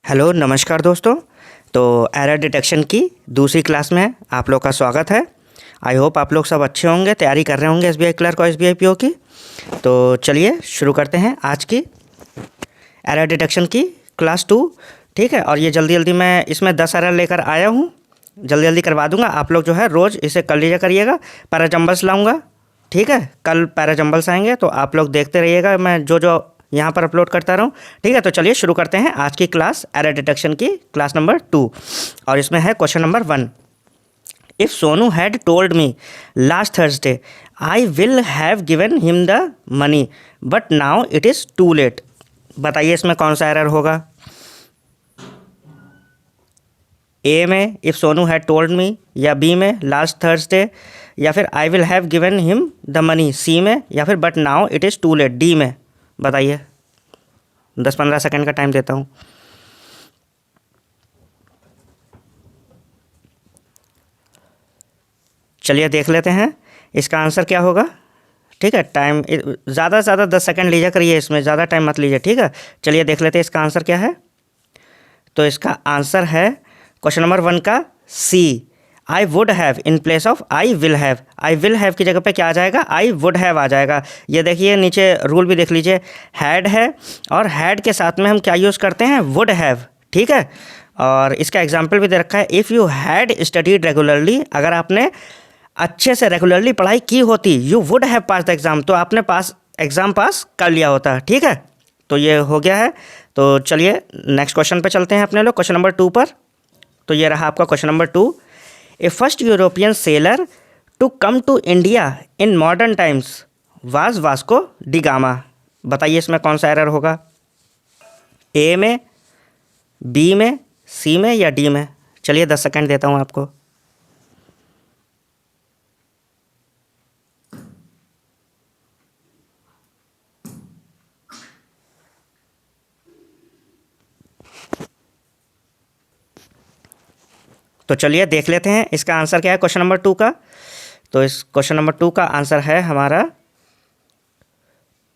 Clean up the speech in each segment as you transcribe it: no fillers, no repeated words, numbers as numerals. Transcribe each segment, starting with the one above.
Hello नमस्कार दोस्तों। तो एरर डिटेक्शन की दूसरी क्लास में आप लोग का स्वागत है। आई होप आप लोग सब अच्छे होंगे, तैयारी कर रहे होंगे एसबीआई क्लर्क और एसबीआई पीओ की। तो चलिए शुरू करते हैं आज की एरर डिटेक्शन की क्लास 2। ठीक है, और ये जल्दी जल्दी मैं इसमें 10 एरर लेकर आया हूँ, जल्दी जल्दी करवा दूंगा। आप लोग जो है रोज़ इसे कर लीजिए करिएगा। पैराजम्बल्स लाऊंगा, ठीक है, कल पैराजम्बल्स आएंगे तो आप लोग देखते रहिएगा, मैं जो जो यहाँ पर अपलोड करता रहूँ। ठीक है, तो चलिए शुरू करते हैं आज की क्लास, एरर डिटेक्शन की क्लास नंबर 2। और इसमें है question number 1। If Sonu had told me last Thursday I will have given him the money but now it is too late. बताइए इसमें कौन सा एरर होगा। ए में if Sonu had told me, या बी में लास्ट थर्सडे, या फिर I will have given him the money C में, या फिर but now it is too late D में। बताइए, 10-15 सेकंड का टाइम देता हूँ। चलिए देख लेते हैं इसका आंसर क्या होगा। ठीक है, टाइम ज़्यादा से ज़्यादा 10 सेकंड लीजिए करिए, इसमें ज़्यादा टाइम मत लीजिए। ठीक है, चलिए देख लेते हैं इसका आंसर क्या है। तो इसका आंसर है क्वेश्चन नंबर 1 का C, I would have in place of I will have. I will have की जगह पे क्या आ जाएगा, आई वुड हैव आ जाएगा। ये देखिए नीचे रूल भी देख लीजिए, हैड है और हैड के साथ में हम क्या यूज़ करते हैं, वुड हैव। ठीक है, और इसका एग्जाम्पल भी दे रखा है, if you had studied regularly, अगर आपने अच्छे से रेगुलरली पढ़ाई की होती, you would have pass the exam, तो आपने एग्ज़ाम पास कर लिया होता। ठीक है, तो ये हो गया है। तो चलिए नेक्स्ट क्वेश्चन पे चलते हैं अपने लोग, क्वेश्चन नंबर 2 पर। तो ये रहा आपका question number 2। A first European sailor to come to India in modern times was Vasco da Gama. बताइए इसमें कौन सा एरर होगा। ए में, बी में, सी में, या डी में। चलिए 10 सेकंड देता हूँ आपको। तो चलिए देख लेते हैं इसका आंसर क्या है क्वेश्चन नंबर 2 का। तो इस क्वेश्चन नंबर 2 का आंसर है हमारा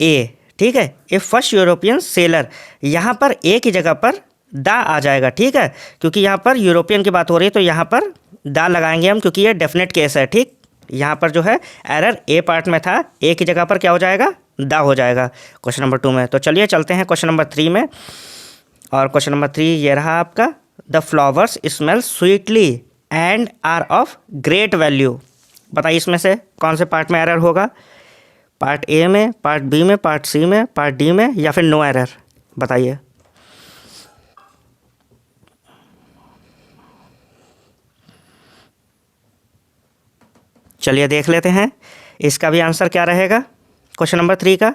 ए। ठीक है, ए फर्स्ट यूरोपियन सेलर, यहाँ पर ए की जगह पर दा आ जाएगा। ठीक है, क्योंकि यहाँ पर यूरोपियन की बात हो रही है तो यहाँ पर दा लगाएंगे हम, क्योंकि ये डेफिनेट केस है। ठीक, यहाँ पर जो है एरर ए पार्ट में था, ए की जगह पर क्या हो जाएगा, दा हो जाएगा क्वेश्चन नंबर 2 में। तो चलिए चलते हैं क्वेश्चन नंबर 3 में। और क्वेश्चन नंबर 3 ये रहा आपका, the flowers smell sweetly and are of great value. बताइए इसमें से कौन से पार्ट में एरर होगा, पार्ट ए में, पार्ट बी में, पार्ट सी में, पार्ट डी में, या फिर नो एरर। बताइए। चलिए देख लेते हैं इसका भी आंसर क्या रहेगा क्वेश्चन नंबर 3 का।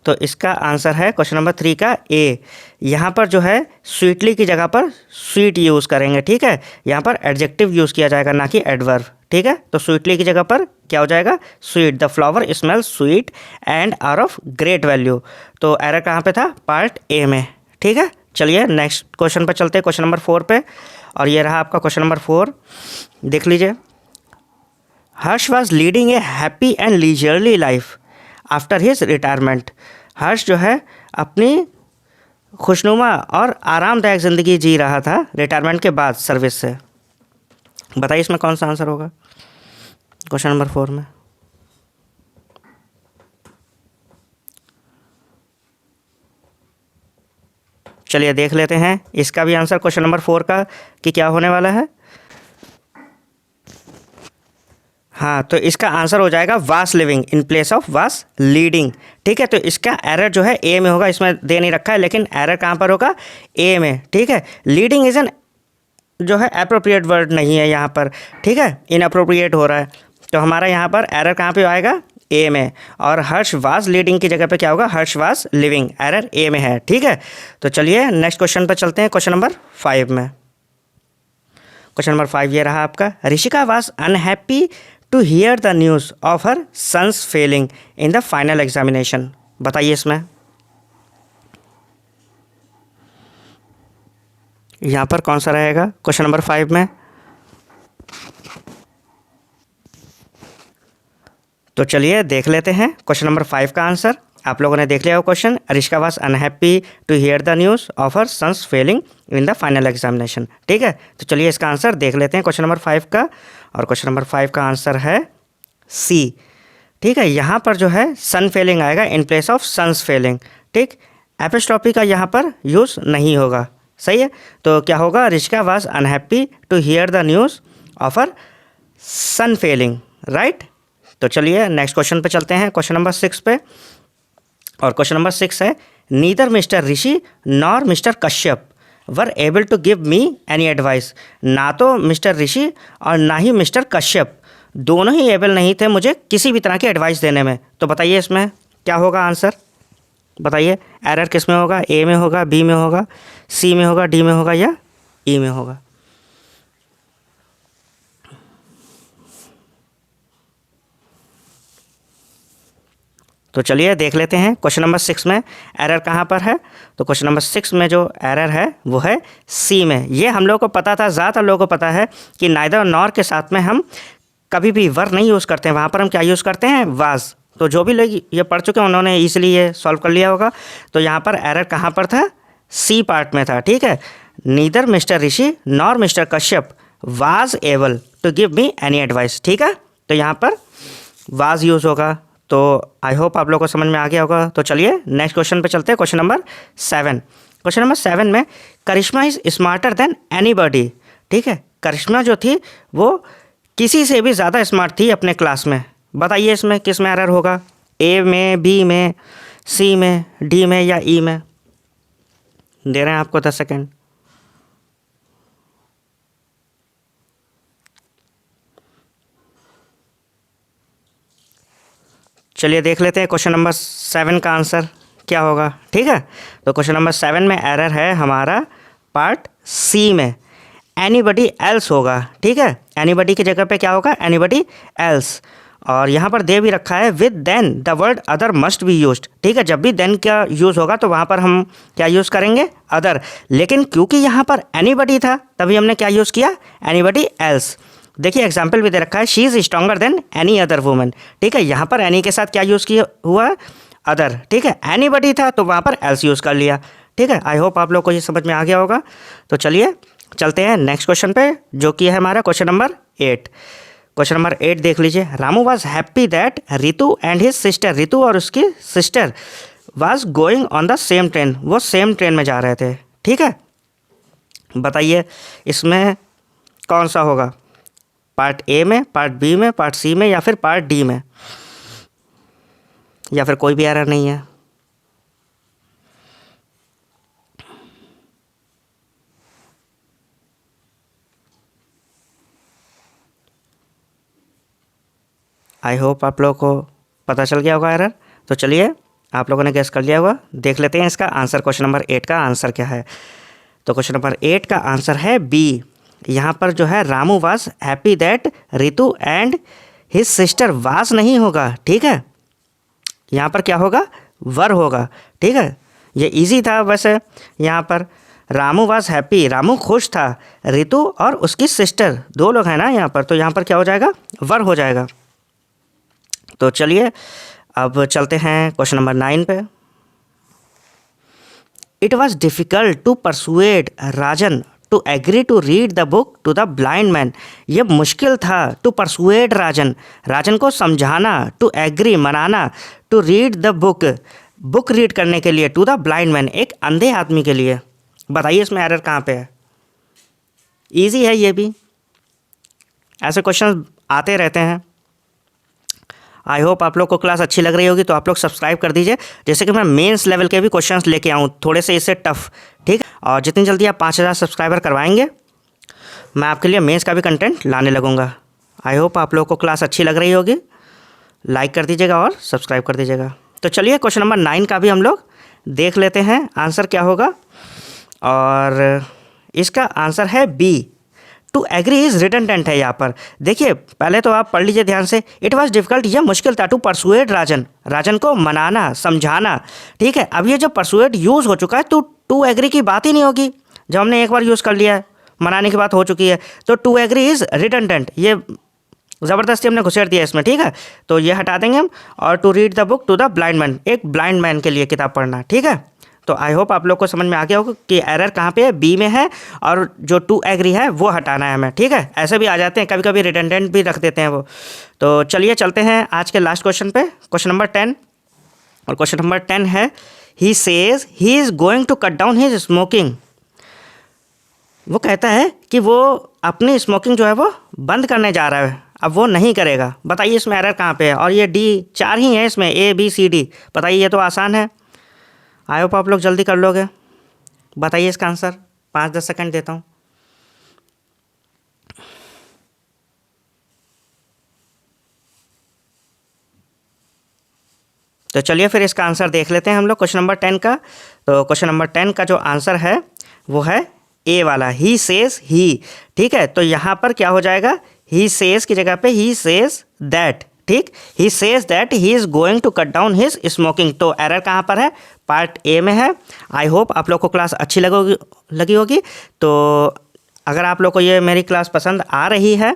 तो इसका आंसर है क्वेश्चन नंबर 3 का ए। यहाँ पर जो है स्वीटली की जगह पर स्वीट यूज़ करेंगे। ठीक है, यहाँ पर एडजेक्टिव यूज़ किया जाएगा, ना कि एडवर्ब। ठीक है, तो स्वीटली की जगह पर क्या हो जाएगा, sweet. The flower smell sweet and are of great value. तो एरर कहाँ पे था, पार्ट ए में। ठीक है, चलिए नेक्स्ट क्वेश्चन पर चलते हैं, क्वेश्चन नंबर 4 पे। और ये रहा आपका क्वेश्चन नंबर 4, देख लीजिए। Harsh was leading a happy and leisurely life after his retirement. Harsh जो है अपनी खुशनुमा और आरामदायक ज़िंदगी जी रहा था रिटायरमेंट के बाद सर्विस से। बताइए इसमें कौन सा आंसर होगा क्वेश्चन नंबर 4 में। चलिए देख लेते हैं इसका भी आंसर क्वेश्चन नंबर 4 का कि क्या होने वाला है। हाँ, तो इसका आंसर हो जाएगा वास लिविंग इन प्लेस ऑफ वास लीडिंग। ठीक है, तो इसका एरर जो है ए में होगा, इसमें दे नहीं रखा है, लेकिन एरर कहाँ पर होगा, ए में। ठीक है, लीडिंग इज एन जो है अप्रोप्रिएट वर्ड नहीं है यहाँ पर। ठीक है, इनअप्रोप्रिएट हो रहा है, तो हमारा यहाँ पर एरर कहाँ पे आएगा, ए में। और हर्ष वास लीडिंग की जगह पे क्या होगा, हर्ष वास लिविंग। एरर ए में है। ठीक है, तो चलिए नेक्स्ट क्वेश्चन पर चलते हैं, क्वेश्चन नंबर 5 में। क्वेश्चन नंबर 5 ये रहा आपका, Rishika was unhappy to hear the news of her sons failing in the final examination. बताइए इसमें यहाँ पर कौन सा रहेगा क्वेश्चन नंबर 5 में। तो चलिए देख लेते हैं क्वेश्चन नंबर 5 का आंसर। आप लोगों ने देख लिया वो question. Rishka was unhappy to hear the news of her sons failing in the final examination. ठीक है, तो चलिए इसका आंसर देख लेते हैं क्वेश्चन नंबर 5 का। और क्वेश्चन नंबर 5 का आंसर है सी। ठीक है, यहाँ पर जो है सन फेलिंग आएगा in place of sons failing. ठीक, एपिस्ट्रॉफी का यहाँ पर यूज़ नहीं होगा। सही है, तो क्या होगा, Rishka was unhappy to hear the news of her son failing. Right, तो चलिए नेक्स्ट क्वेश्चन पे चलते हैं, क्वेश्चन नंबर 6 पे। और क्वेश्चन नंबर 6 है, neither mister Rishi nor mister Kashyap were able to give me any advice. ना तो मिस्टर ऋषि और ना ही मिस्टर कश्यप दोनों ही एबल नहीं थे मुझे किसी भी तरह की एडवाइस देने में। तो बताइए इसमें क्या होगा आंसर, बताइए एरर किस में होगा, ए में होगा, बी में होगा, सी में होगा, डी में होगा या ई में होगा। तो चलिए देख लेते हैं क्वेश्चन नंबर 6 में एरर कहाँ पर है। तो क्वेश्चन नंबर 6 में जो एरर है वो है सी में। ये हम लोगों को पता था, ज़्यादातर लोगों को पता है कि नाइदर नॉर के साथ में हम कभी भी वर नहीं यूज़ करते हैं, वहाँ पर हम क्या यूज़ करते हैं, वाज। तो जो भी लोग ये पढ़ चुके हैं उन्होंने ईजिली ये सॉल्व कर लिया होगा। तो यहाँ पर एरर कहाँ पर था, सी पार्ट में था। ठीक है, neither mister Rishi nor mister Kashyap was able to give me any advice. ठीक है, तो यहाँ पर वाज यूज़ होगा। तो आई होप आप लोगों को समझ में आ गया होगा। तो चलिए नेक्स्ट क्वेश्चन पे चलते हैं, क्वेश्चन नंबर 7। क्वेश्चन नंबर 7 में करिश्मा इज़ स्मार्टर देन एनीबॉडी। ठीक है, करिश्मा जो थी वो किसी से भी ज़्यादा स्मार्ट थी अपने क्लास में। बताइए इसमें किस में एरर होगा, ए में, बी में, सी में, डी में या ई में। दे रहे हैं आपको 10 सेकेंड। चलिए देख लेते हैं क्वेश्चन नंबर 7 का आंसर क्या होगा। ठीक है, तो क्वेश्चन नंबर 7 में एरर है हमारा पार्ट सी में, एनीबडी एल्स होगा। ठीक है, एनीबडी की जगह पे क्या होगा, एनीबडी एल्स। और यहाँ पर दे भी रखा है with than the word other must be used. ठीक है, जब भी देन का यूज़ होगा तो वहाँ पर हम क्या यूज़ करेंगे, अदर। लेकिन क्योंकि यहाँ पर एनीबडी था तभी हमने क्या यूज़ किया, एनीबडी एल्स। देखिए एग्जाम्पल भी दे रखा है, she is stronger than any other woman. ठीक है, यहाँ पर एनी के साथ क्या यूज़ किया हुआ है, अदर। ठीक है, एनीबडी था तो वहाँ पर एल्स यूज़ कर लिया। ठीक है, आई होप आप लोग को ये समझ में आ गया होगा। तो चलिए चलते हैं नेक्स्ट क्वेश्चन पे, जो कि है हमारा क्वेश्चन नंबर 8। क्वेश्चन नंबर 8 देख लीजिए। Ramu was happy that Ritu and his sister, Ritu और उसकी sister was going on the same train, वो सेम ट्रेन में जा रहे थे। ठीक है, बताइए इसमें कौन सा होगा, पार्ट ए में, पार्ट बी में, पार्ट सी में या फिर पार्ट डी में, या फिर कोई भी एरर नहीं है। आई होप आप लोगों को पता चल गया होगा एरर। तो चलिए आप लोगों ने गेस कर लिया होगा, देख लेते हैं इसका आंसर। क्वेश्चन नंबर 8 का आंसर क्या है। तो क्वेश्चन नंबर 8 का आंसर है बी। यहाँ पर जो है Ramu was happy that Ritu and his sister, was नहीं होगा। ठीक है, यहाँ पर क्या होगा, वर होगा। ठीक है, ये इजी था वैसे। यहाँ पर रामू वाज हैप्पी, रामू खुश था, रितु और उसकी सिस्टर 2 लोग हैं ना यहाँ पर, तो यहाँ पर क्या हो जाएगा, वर हो जाएगा। तो चलिए अब चलते हैं क्वेश्चन नंबर 9 पे। It was difficult to persuade Rajan to agree to read the book to the blind man. ये मुश्किल था टू परसुएड राजन, राजन को समझाना, टू एग्री मनाना, to read the book, book read करने के लिए, टू द ब्लाइंड मैन, एक अंधे आदमी के लिए। बताइए इसमें एरर कहाँ पे है। इजी है ये भी, ऐसे क्वेश्चन आते रहते हैं। आई होप आप लोग को क्लास अच्छी लग रही होगी, तो आप लोग सब्सक्राइब कर दीजिए, जैसे कि मैं मेंस लेवल के भी क्वेश्चंस लेके आऊँ, थोड़े से इससे टफ। ठीक है, और जितनी जल्दी आप 5000 सब्सक्राइबर करवाएंगे मैं आपके लिए मेंस का भी कंटेंट लाने लगूंगा। आई होप आप लोग को क्लास अच्छी लग रही होगी, लाइक कर दीजिएगा और सब्सक्राइब कर दीजिएगा। तो चलिए क्वेश्चन नंबर 9 का भी हम लोग देख लेते हैं आंसर क्या होगा। और इसका आंसर है B, to agree is redundant है यहाँ पर। देखिए पहले तो आप पढ़ लीजिए ध्यान से। इट वॉज डिफिकल्ट, यह मुश्किल था, टू परसुएड राजन, राजन को मनाना, समझाना। ठीक है, अब ये जो परसुएड यूज़ हो चुका है तो टू एग्री की बात ही नहीं होगी, जब हमने एक बार यूज़ कर लिया है, मनाने की बात हो चुकी है, तो टू एग्री इज रिडंडेंट, ये ज़बरदस्ती हमने घुसेड़ दिया इसमें, ठीक है। तो ये हटा देंगे हम। और to read the book to the blind man, एक ब्लाइंड मैन के लिए किताब पढ़ना, ठीक है। तो आई होप आप लोग को समझ में आ गया होगा कि एरर कहाँ पे है, बी में है, और जो टू एग्री है वो हटाना है हमें, ठीक है। ऐसे भी आ जाते हैं कभी कभी, रिडंडेंट भी रख देते हैं वो। तो चलिए चलते हैं आज के लास्ट क्वेश्चन पे, क्वेश्चन नंबर 10। और क्वेश्चन नंबर 10 है, he says he is going to cut down his smoking. वो कहता है कि वो अपनी स्मोकिंग जो है वो बंद करने जा रहा है, अब वो नहीं करेगा। बताइए इसमें एरर कहाँ पे है। और ये डी, 4 ही है इसमें, ए बी सी डी। बताइए, ये तो आसान है। आई होप आप लोग जल्दी कर लोगे। बताइए इसका आंसर, 5-10 सेकंड देता हूँ। तो चलिए फिर इसका आंसर देख लेते हैं हम लोग क्वेश्चन नंबर 10 का। तो क्वेश्चन नंबर 10 का जो आंसर है वो है ए वाला, ही सेज ही, ठीक है। तो यहाँ पर क्या हो जाएगा, ही सेज की जगह पे ही सेज दैट, ठीक। He says that he is going to cut down his smoking. तो एरर कहाँ पर है, पार्ट ए में है। आई होप आप लोग को क्लास अच्छी लगी होगी। तो अगर आप लोग को ये मेरी क्लास पसंद आ रही है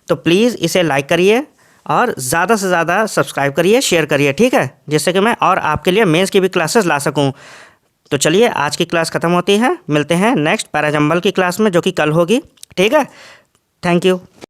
तो प्लीज़ इसे लाइक करिए और ज़्यादा से ज़्यादा सब्सक्राइब करिए, शेयर करिए, ठीक है, जिससे कि मैं और आपके लिए मेंस की भी क्लासेस ला सकूं। तो चलिए आज की क्लास ख़त्म होती है, मिलते हैं नेक्स्ट पैराजंबल की क्लास में जो कि कल होगी, ठीक है। Thank you.